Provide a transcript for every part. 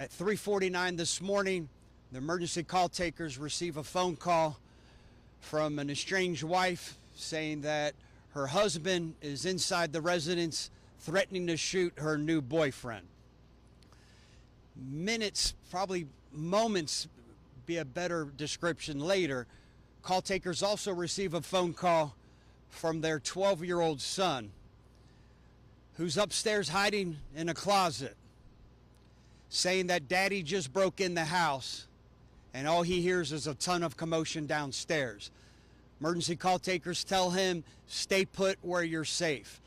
At 3:49 this morning, the emergency call takers receive a phone call from an estranged wife saying that her husband is inside the residence threatening to shoot her new boyfriend. Minutes, probably moments, be a better description later, call takers also receive a phone call from their 12-year-old son who's upstairs hiding in a closet, saying that daddy just broke in the house and all he hears is a ton of commotion downstairs. Emergency call takers tell him, stay put where you're safe.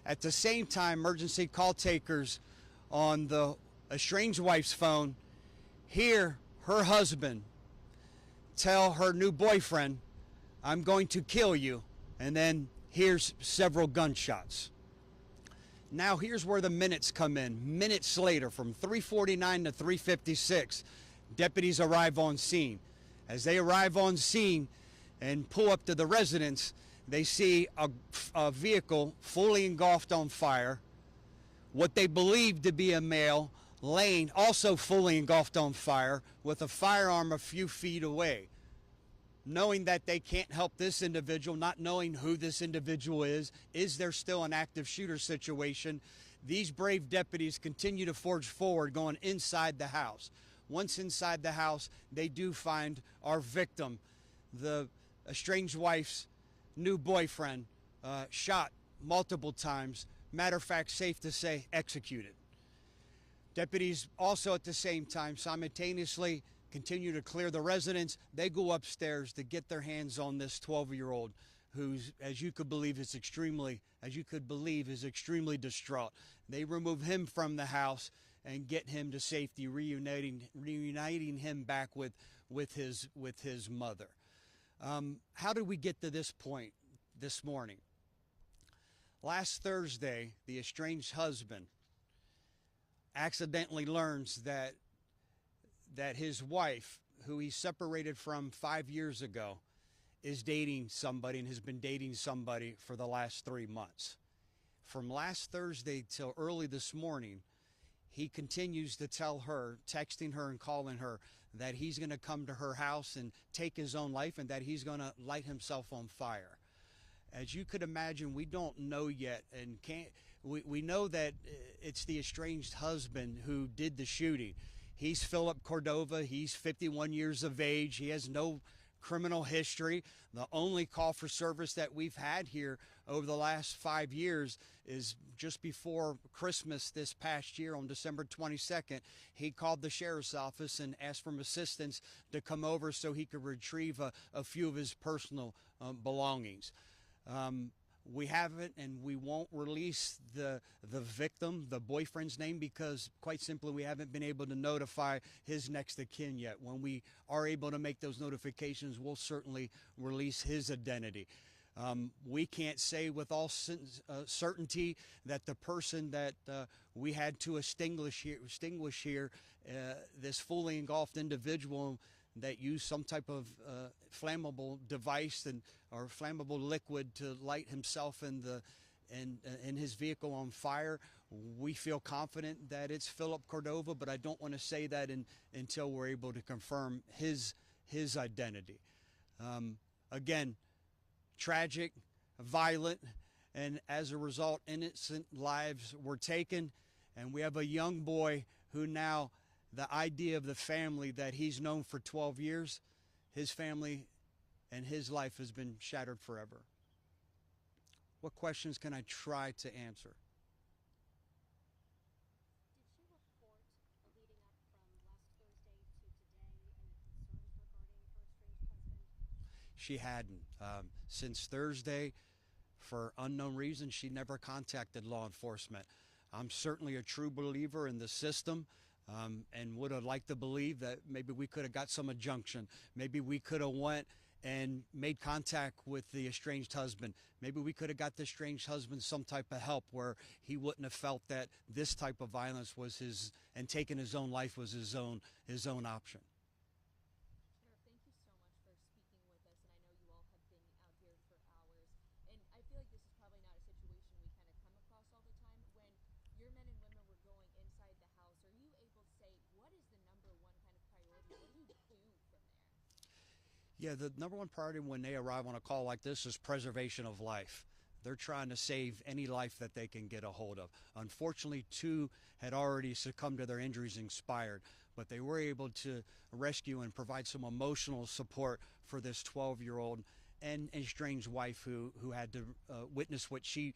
At the same time, emergency call takers on the estranged wife's phone hear her husband tell her new boyfriend, I'm going to kill you, and then hears several gunshots. Now here's where the minutes come in. Minutes later, from 3:49 to 3:56, deputies arrive on scene. As they arrive on scene and pull up to the residence, they see a vehicle fully engulfed on fire, what they believe to be a male laying also fully engulfed on fire with a firearm a few feet away. Knowing that they can't help this individual, not knowing who this individual is there still an active shooter situation? These brave deputies continue to forge forward, going inside the house. Once inside the house, they do find our victim, the estranged wife's new boyfriend, shot multiple times. Matter of fact, safe to say, executed. Deputies also at the same time simultaneously continue to clear the residence. They go upstairs to get their hands on this 12-year-old who's, as you could believe, is extremely distraught. They remove him from the house and get him to safety, reuniting him back with his mother. How did we get to this point this morning? Last Thursday, the estranged husband accidentally learns that his wife, who he separated from 5 years ago, is dating somebody and has been dating somebody for the last 3 months. From last Thursday till early this morning, he continues to tell her, texting her and calling her, that he's going to come to her house and take his own life and that he's going to light himself on fire. As you could imagine, we don't know yet, and we know that it's the estranged husband who did the shooting. He's Philip Cordova. He's 51 years of age. He has no criminal history. The only call for service that we've had here over the last 5 years is just before Christmas this past year on December 22nd. He called the sheriff's office and asked for assistance to come over so he could retrieve a few of his personal belongings. We haven't and we won't release the victim, the boyfriend's name, because quite simply we haven't been able to notify his next of kin yet. When we are able to make those notifications, we'll certainly release his identity. We can't say with all certainty that the person that we had to extinguish here, this fully engulfed individual that used some type of flammable device or flammable liquid to light himself in his vehicle on fire. We feel confident that it's Philip Cordova, but I don't want to say that until we're able to confirm his identity. Again, tragic, violent, and as a result, innocent lives were taken. And we have a young boy who now, the idea of the family that he's known for 12 years, his family and his life has been shattered forever. What questions can I try to answer? Did she report leading up from last Thursday to today any concerns regarding her estranged husband? She hadn't. Since Thursday, for unknown reasons, she never contacted law enforcement. I'm certainly a true believer in the system. And would have liked to believe that maybe we could have got some injunction. Maybe we could have went and made contact with the estranged husband. Maybe we could have got the estranged husband some type of help where he wouldn't have felt that this type of violence was his, and taking his own life was his own option. Sheriff, thank you so much for speaking with us, and I know you all have been out here for hours. And I feel like this is probably not a situation we kind of come across all the time. When your men and women were going inside the house, are you able to say, what is Yeah, the number one priority when they arrive on a call like this is preservation of life. They're trying to save any life that they can get a hold of. Unfortunately, two had already succumbed to their injuries and expired, but they were able to rescue and provide some emotional support for this 12-year-old and estranged wife who had to witness what she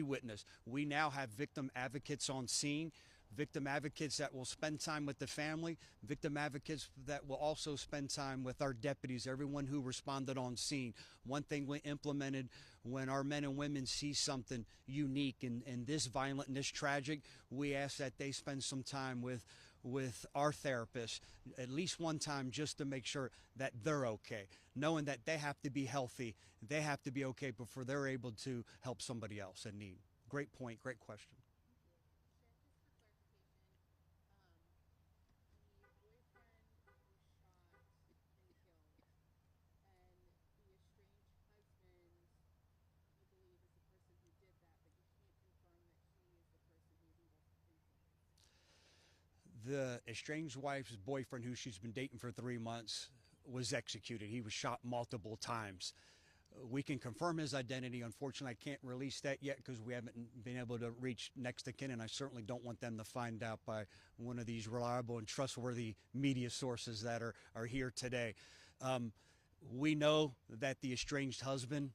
witnessed. We now have victim advocates on scene, victim advocates that will spend time with the family, victim advocates that will also spend time with our deputies, everyone who responded on scene. One thing we implemented when our men and women see something unique and this violent and this tragic, we ask that they spend some time with our therapist at least one time just to make sure that they're okay, knowing that they have to be healthy, they have to be okay before they're able to help somebody else in need. Great point, great question. The estranged wife's boyfriend, who she's been dating for 3 months, was executed. He was shot multiple times. We can confirm his identity. Unfortunately, I can't release that yet because we haven't been able to reach next of kin, and I certainly don't want them to find out by one of these reliable and trustworthy media sources that are here today. We know that the estranged husband,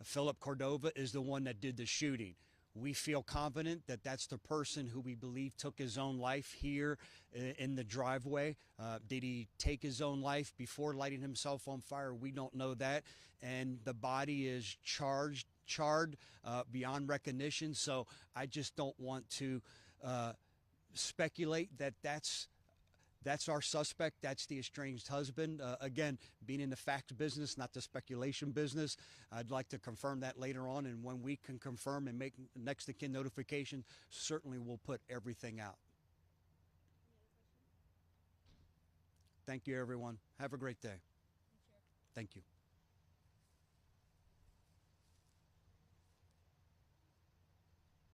Philip Cordova, is the one that did the shooting. We feel confident that that's the person who we believe took his own life here in the driveway. Did he take his own life before lighting himself on fire? We don't know that. And the body is charred beyond recognition. So I just don't want to speculate that that's our suspect. That's the estranged husband. Again, being in the fact business, not the speculation business, I'd like to confirm that later on. And when we can confirm and make next of kin notification, certainly we'll put everything out. Thank you, everyone. Have a great day. Thank you.